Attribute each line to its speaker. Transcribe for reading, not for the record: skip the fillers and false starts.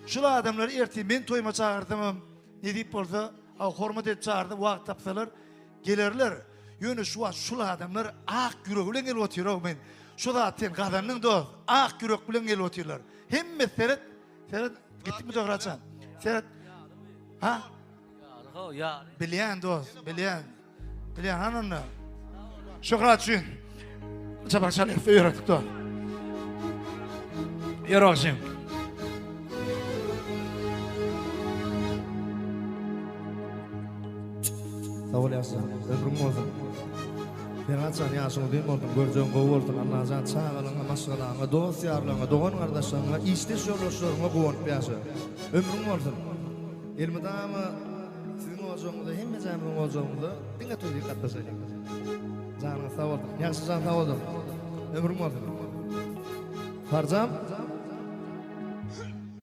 Speaker 1: Şula adamlar erti men toyma çağırdım. Ne deyip bolsa, hormat et çağırdım, wagt tapsalar gelerler. Yönü şula adamlar ak yürek bilen gelip oturuyor men. Şu zaten kadının dost, ak yürek bilen gelip oturuyorlar. Hemme seret gittik mi doğraçan? Seret, ha? Bilyen dost, bilyen hanımla. Şükrat için. Çabuk çalıp öğrettik dost. Yarağışım.
Speaker 2: Sağ olasın, ömrüm olsun. Ferhatcan yaşını ben oldum, göreceğim kov oldum. Anlacan çağırlarına, maşgalağına, dost yarlarına, doğan kardeşlerine, istiş yoldaşlarına kovanıp yaşa. Ömrüm olsun. Elmidamı sizin olacağınızda, hem de canımın olacağınızda, dinle tüyü katlaşacak. Canına sağ oldum, yaşlı can sağ oldum. Ömrüm olsun. Farcam,